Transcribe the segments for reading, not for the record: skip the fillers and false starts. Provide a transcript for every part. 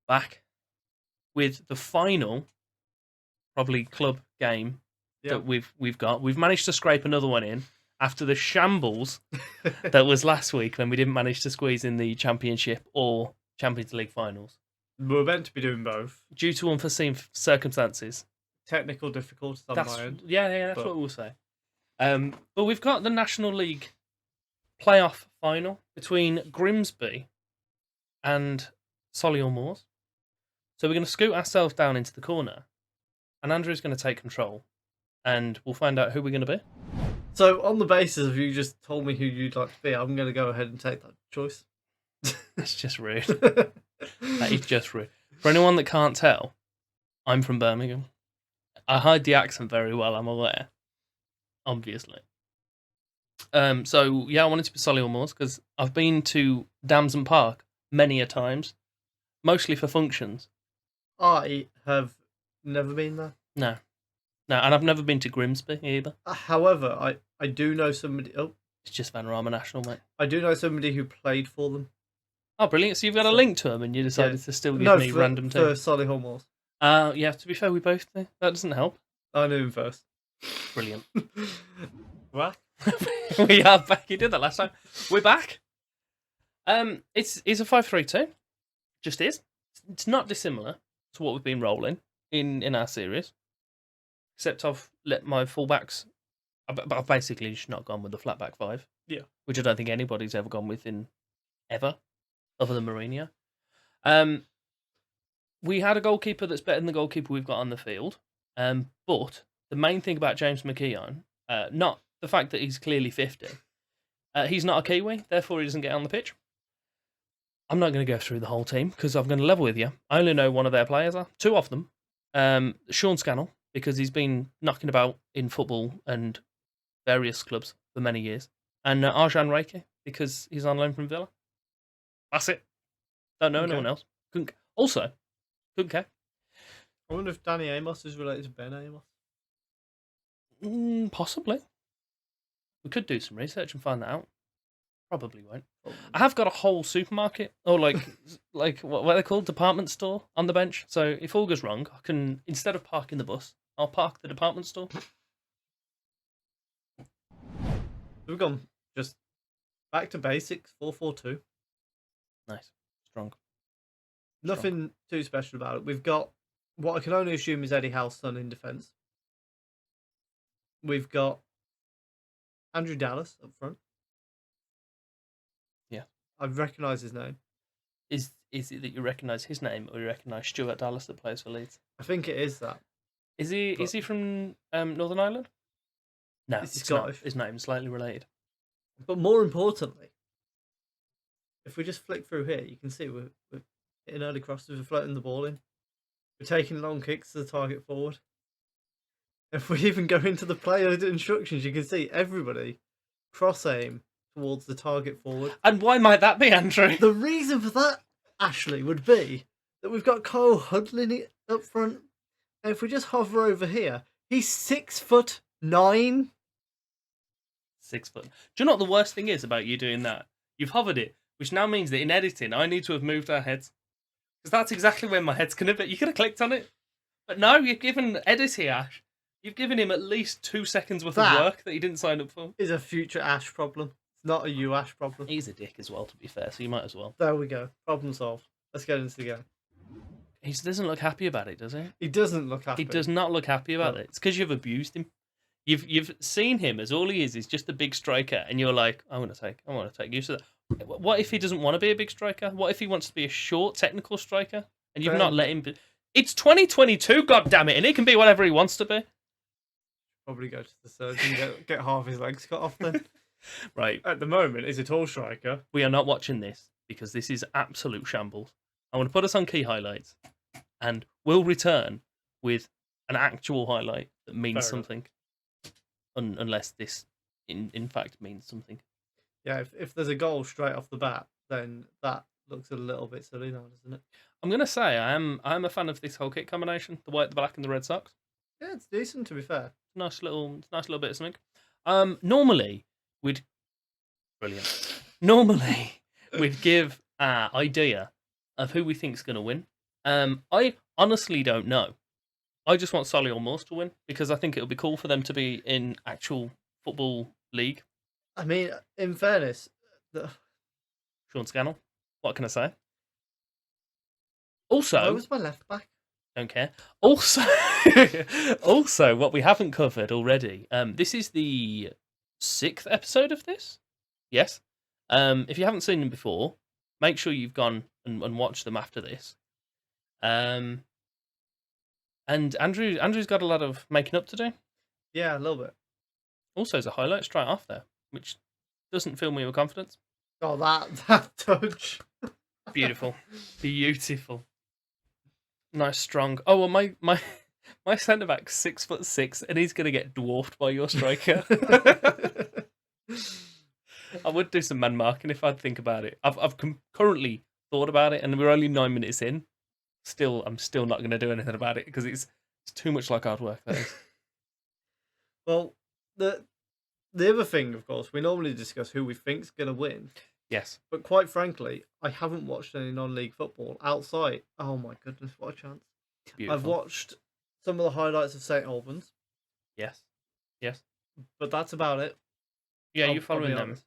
back with the final, probably club game that we've got. We've managed to scrape another one in after the shambles that was last week when we didn't manage to squeeze in the Championship or Champions League finals. We were meant to be doing both. Due to unforeseen circumstances. Technical difficulties on my end. Yeah, that's what we'll say. But we've got the National League playoff final between Grimsby and Solihull Moors. So we're going to scoot ourselves down into the corner, and Andrew's going to take control, and we'll find out who we're going to be. So on the basis of you just told me who you'd like to be, I'm going to go ahead and take that choice. That's just rude. That is just rude. For anyone that can't tell, I'm from Birmingham. I hide the accent very well, I'm aware. Obviously. So, yeah, I wanted to be Solihull Moors because I've been to Damson Park many a times, mostly for functions. I have never been there. No, and I've never been to Grimsby either. However, I do know somebody... Oh. It's just Vanarama National, mate. I do know somebody who played for them. Oh, brilliant. So you've got a link to him and you decided to still give me random teams? For Solihull Moors. Yeah, to be fair, we both do. That doesn't help. I knew him first. Brilliant. What? We are back. You did that last time. We're back. It's a 5-3-2. Just is. It's not dissimilar to what we've been rolling in our series. Except I've let my fullbacks... I've basically just not gone with the flat back 5. Yeah. Which I don't think anybody's ever gone with ever, other than Mourinho. We had a goalkeeper that's better than the goalkeeper we've got on the field. But the main thing about James McKeon, not the fact that he's clearly 50, he's not a Kiwi, therefore he doesn't get on the pitch. I'm not going to go through the whole team because I'm going to level with you. I only know one of their players, two of them. Sean Scannell, because he's been knocking about in football and various clubs for many years. And Arjan Reiki, because he's on loan from Villa. That's it. Don't know anyone else. Couldn't care. I wonder if Danny Amos is related to Ben Amos. Possibly. We could do some research and find that out. Probably won't. I have got a whole supermarket, or like what are they called? Department store on the bench. So if all goes wrong, I can, instead of parking the bus, I'll park the department store. We've gone just back to basics, 4-4-2. Nice. Strong. Nothing too special about it. We've got what I can only assume is Eddie Howe's son in defence. We've got Andrew Dallas up front. Yeah. I recognise his name. Is it that you recognise his name, or you recognise Stuart Dallas that plays for Leeds? I think it is that. Is he from Northern Ireland? No, it's Scottish. It's not even slightly related. But more importantly, if we just flick through here, you can see we're hitting early crosses, we're floating the ball in. We're taking long kicks to the target forward. If we even go into the player instructions, you can see everybody cross-aim towards the target forward. And why might that be, Andrew? The reason for that, Ashley, would be that we've got Kyle Hudlin up front. And if we just hover over here, he's 6'9". 6 foot. Do you know what the worst thing is about you doing that? You've hovered it, which now means that in editing, I need to have moved our heads. Because that's exactly where my head's going to be. You could have clicked on it. But no, you've given Edit here, Ash. You've given him at least 2 seconds worth of work that he didn't sign up for. Is a future Ash problem. It's not a you Ash problem. He's a dick as well, to be fair, so you might as well. There we go. Problem solved. Let's get into the game. He doesn't look happy about it, does he? He doesn't look happy. He does not look happy about it. It's because you've abused him. You've seen him as all he is just a big striker, and you're like, I want to take use of that. What if he doesn't want to be a big striker? What if he wants to be a short, technical striker? And you've not let him be... It's 2022, goddammit, and he can be whatever he wants to be. Probably go to the surgeon and get half his legs cut off then. Right. At the moment, he's a tall striker. We are not watching this because this is absolute shambles. I want to put us on key highlights, and we'll return with an actual highlight that means something. Unless this, in fact, means something. Yeah, if there's a goal straight off the bat, then that looks a little bit silly now, doesn't it? I'm going to say I'm a fan of this whole kit combination, the white, the black, and the Red Sox. Yeah, it's decent, to be fair. Nice little bit of something. Normally, we'd give our idea of who we think's going to win, I honestly don't know. I just want Solihull Moors to win because I think it would be cool for them to be in actual football league. I mean, in fairness, Sean Scannell, what can I say? why Also, was my left back? don't care. Also, also, what we haven't covered already. This is the 6th episode of this. Yes. If you haven't seen them before, make sure you've gone and watched them after this. And Andrew's got a lot of making up to do. Yeah, a little bit. Also, as a highlight straight off there, which doesn't fill me with confidence. Oh, that touch. Beautiful, beautiful, nice, strong. Oh well, my centre back's 6'6", and he's gonna get dwarfed by your striker. I would do some man marking if I'd think about it. I've currently thought about it, and we're only 9 minutes in. I'm still not gonna do anything about it because it's too much like hard work. That is. Well, the other thing, of course, we normally discuss who we think's gonna win. Yes. But quite frankly, I haven't watched any non-league football outside. Oh my goodness, what a chance! Beautiful. I've watched some of the highlights of St Albans. Yes. Yes. But that's about it. Yeah, I'll you're following be them honest.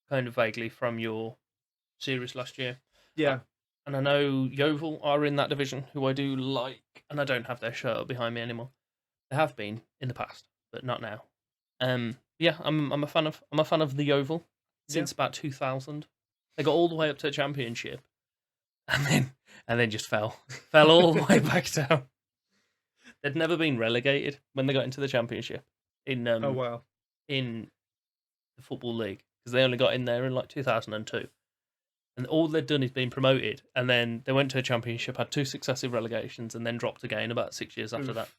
kind of vaguely from your series last year. Yeah. And I know Yeovil are in that division, who I do like, and I don't have their shirt up behind me anymore. They have been in the past, but not now. Yeah, I'm a fan of the Yeovil since about 2000. They got all the way up to the championship, and then just fell all the way back down. They'd never been relegated when they got into the championship in Oh wow. in the football league because they only got in there in like 2002. And all they'd done is been promoted, and then they went to a championship, had 2 successive relegations, and then dropped again about 6 years after that.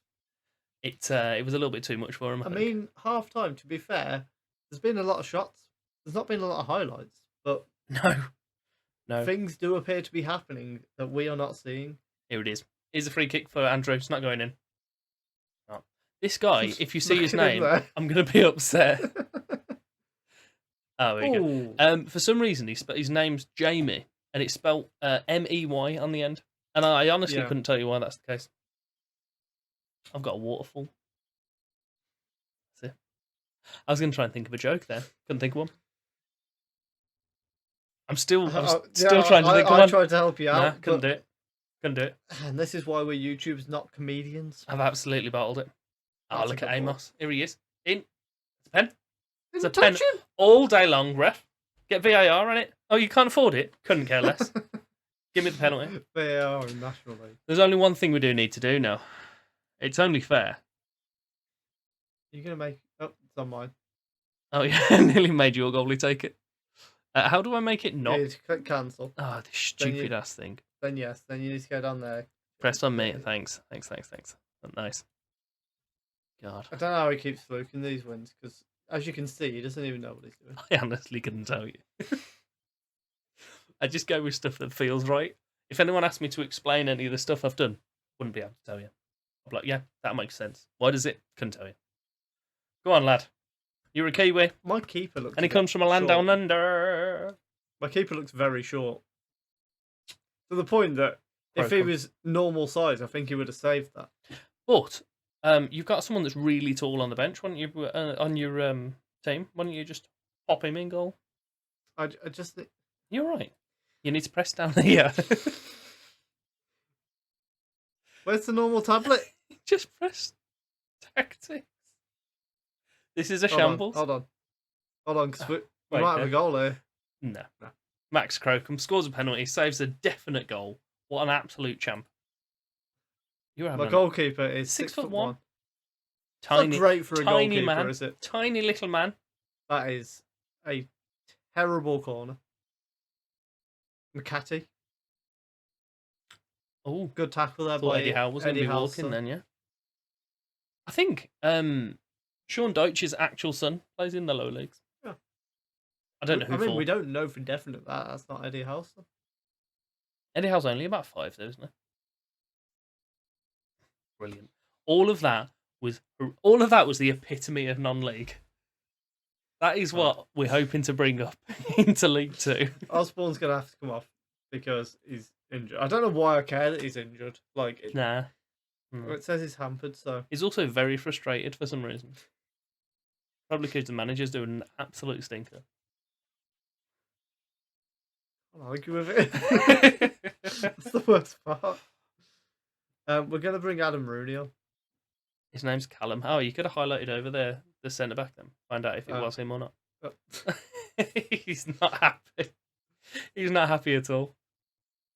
It was a little bit too much for them. I mean, half time. To be fair, there's been a lot of shots. There's not been a lot of highlights, but no. things do appear to be happening that we are not seeing. Here it is. Here's a free kick for Andrew. It's not going in. No. This guy, if you see his name, I'm going to be upset. Oh, there you go. For some reason, his name's Jamie, and it's spelled M-E-Y on the end. And I honestly couldn't tell you why that's the case. I've got a waterfall. That's it. I was going to try and think of a joke there. Couldn't think of one. I'm still trying to think of one. I tried to help you out. Nah, couldn't do it. And this is why we're YouTubers, not comedians. I've absolutely bottled it. That's Look a at good Amos. Here he is. In. It's a pen. It's a Didn't pen touch him. all day long, ref. Get VAR on it. Oh, you can't afford it? Couldn't care less. Give me the penalty. VAR in National League. There's only one thing we do need to do now. It's only fair. You're going to make... Oh, it's on mine. Oh, yeah. I nearly made your goalie take it. How do I make it not? You need to click cancel. Oh, this stupid ass thing. Then yes. Then you need to go down there. Press on me. Thanks. Nice. God. I don't know how he keeps fluking these wins, because as you can see, he doesn't even know what he's doing. I honestly couldn't tell you. I just go with stuff that feels right. If anyone asked me to explain any of the stuff I've done, wouldn't be able to tell you. I'm like, yeah, that makes sense. Why does it? Couldn't tell you. Go on, lad. You're a Kiwi. My keeper looks... And he comes from a land down under. My keeper looks very short. To the point that if he was normal size, I think he would have saved that. But you've got someone that's really tall on the bench, why don't you, on your team? Why don't you just pop him in goal? I just think... You're right. You need to press down here. Where's the normal tablet? Just press tactics. This is a shambles. Hold on, because we might have a goal here. No. Max Crocombe scores a penalty, saves a definite goal. What an absolute champ. My goalkeeper is 6'1". Tiny, not great for a goalkeeper, man. is it? Tiny little man. That is a terrible corner. McCarthy. Oh, good tackle there by Eddie Howe was going to be walking then, yeah. I think Sean Deutsch's actual son plays in the low leagues. Yeah. I don't know who. I mean, we don't know for definite that that's not Eddie Howe's son. Eddie Howe's only about 5, though, isn't it? Brilliant. All of that was the epitome of non-league. That is what we're hoping to bring up into League 2. Osborne's going to have to come off because he's injured. I don't know why I care that he's injured. Like, Nah. Hmm. it says he's hampered, so He's also very frustrated for some reason. Probably because the manager's doing an absolute stinker. I'll argue with it. That's the worst part. We're going to bring Adam Rooney on. His name's Callum. Oh, you could have highlighted over there the centre back then. Find out if it was him or not. Oh. He's not happy. He's not happy at all.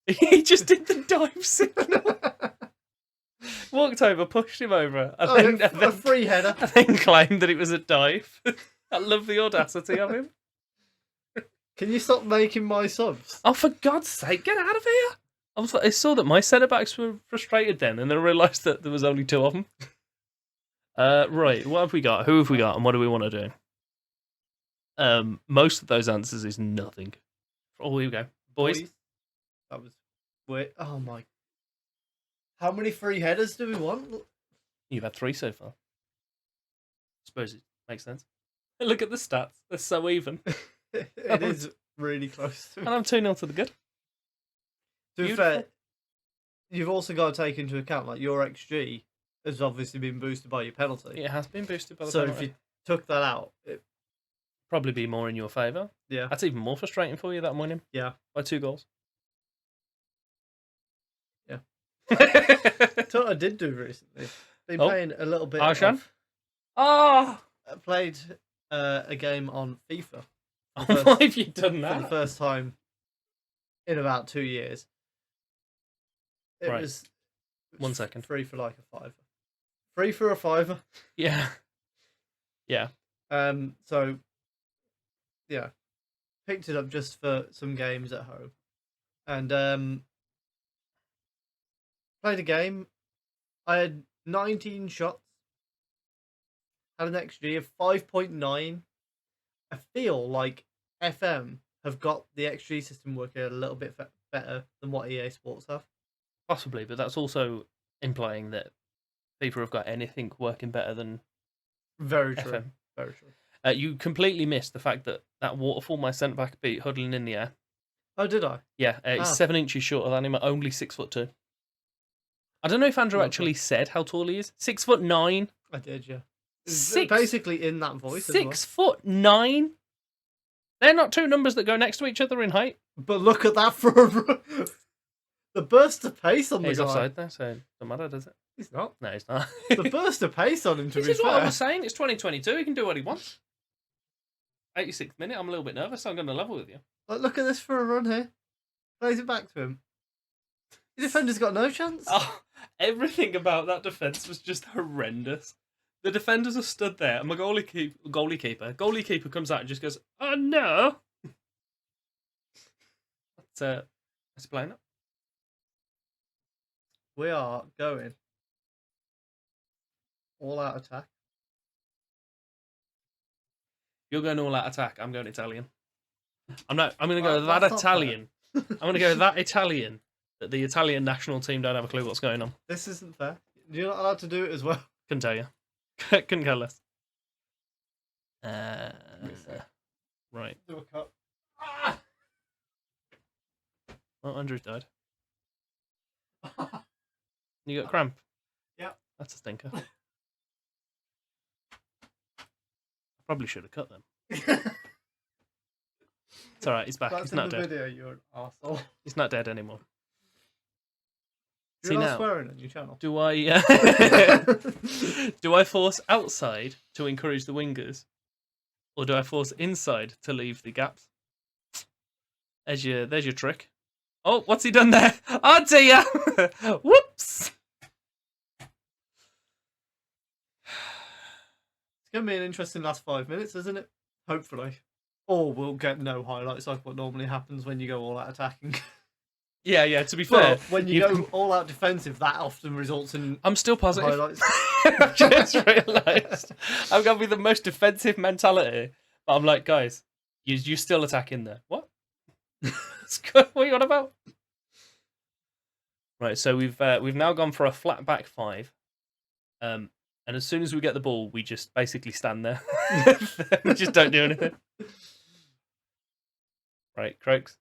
He just did the dive signal. Walked over, pushed him over, and then, a free header. and then claimed that it was a dive. I love the audacity of him. Can you stop making my subs? Oh, for God's sake, get out of here! I saw that my centre backs were frustrated then, and then I realised that there was only 2 of them. Right, what have we got? Who have we got, and what do we want to do? Most of those answers is nothing. Oh, here we go, boys. That was weird. Oh my! How many free headers do we want? You've had 3 so far. Suppose it makes sense. Look at the stats; they're so even. It is really close. And I'm 2-0 to the good. To be fair, you've also got to take into account like your XG has obviously been boosted by your penalty. It has been boosted by the so penalty. if you took that out, it Probably be more in your favour. Yeah. That's even more frustrating for you that I'm winning. Yeah. By 2 goals. Yeah. That's what I did do recently. Been playing a little bit. Arshan? I played a game on FIFA. Why have you done For that? the first time in about 2 years. It was 1 second. Free for like a £5. Free for a £5. Yeah. Yeah. So yeah. Picked it up just for some games at home. And played a game. I had 19 shots. Had an XG of 5.9. I feel like FM have got the XG system working a little bit better than what EA Sports have. Possibly, but that's also implying that FIFA have got anything working better than Very true. FM. Very true. You completely missed the fact that waterfall my centre back beat huddling in the air. Oh, did I? Yeah, it's 7 inches shorter than him, only 6'2". I don't know if Andrew actually said how tall he is. 6'9". I did, yeah. Six, basically in that voice. 6'9". They're not 2 numbers that go next to each other in height. But look at that for the burst of pace on the He's guy. offside there, so it doesn't matter, does it? He's not. No, he's not. The burst of pace on him, to This be is fair. what I was saying. It's 2022. He can do what he wants. 86th minute. I'm a little bit nervous, so I'm going to level with you. Like, look at this for a run here. Plays it back to him. The defender's got no chance. Oh, everything about that defence was just horrendous. The defenders are stood there, and my goalie keeper comes out and just goes, "Oh no!" Let's explain it. We are going all out attack. You're going all out attack. I'm going Italian. I'm not. I'm going to go Well, that Italian. I'm going to go that Italian that the Italian national team don't have a clue what's going on. This isn't fair. You're not allowed to do it as well. Couldn't tell you. Couldn't care less. Right. Do a cut. Well, Andrew's died. You got cramp? Yeah. That's a stinker. Probably should have cut them. It's alright, he's back. That's He's in not the dead. video, you're an arsehole. He's not dead anymore. You're not swearing on your channel. Do I do I force outside to encourage the wingers? Or do I force inside to leave the gaps? There's your trick. Oh, what's he done there? Oh dear! Whoops! It's going to be an interesting last 5 minutes, isn't it? Hopefully. Or we'll get no highlights like what normally happens when you go all out attacking. Yeah, to be fair. But when you go all out defensive, that often results in I'm still positive. highlights. I've just realised. I've got to be the most defensive mentality. But I'm like, guys, you still attack in there. What? What are you on about? Right, so we've now gone for a flat back 5. And as soon as we get the ball, we just basically stand there. We just don't do anything. Right, Croaks.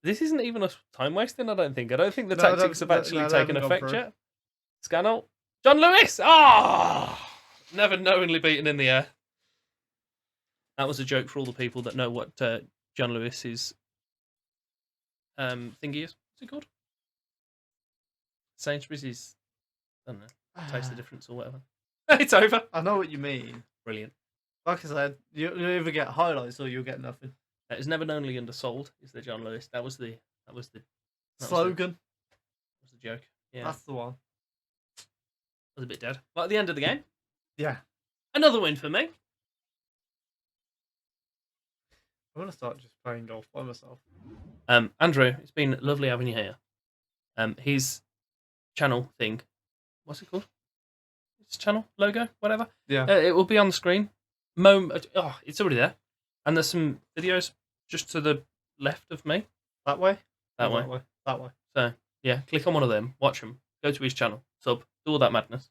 This isn't even us time wasting. I don't think. I don't think the No, I don't- tactics have no, actually no, they taken haven't gone effect through. yet. Scannell, John Lewis. Ah, never knowingly beaten in the air. That was a joke for all the people that know what John Lewis's thingy is. What's it called? Sainsbury's is, I don't know, taste the difference or whatever. It's over. I know what you mean. Brilliant. Like I said, you either get highlights or you'll get nothing. That is never knowingly undersold. Is the John Lewis? That was the Slogan. That was the joke. Yeah, That's the one. was a bit dead. But at the end of the game, Yeah. another win for me. I want to start just playing golf by myself. Andrew, it's been lovely having you here. His channel thing, what's it called? His channel logo, whatever. Yeah. It will be on the screen. It's already there, and there's some videos just to the left of me. That way? That Or way. That way. So yeah, click on one of them, watch him, go to his channel, sub, do all that madness.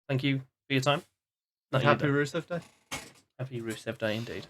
Thank you for your time. Not you, Happy though. Rusev Day. Happy Rusev Day indeed.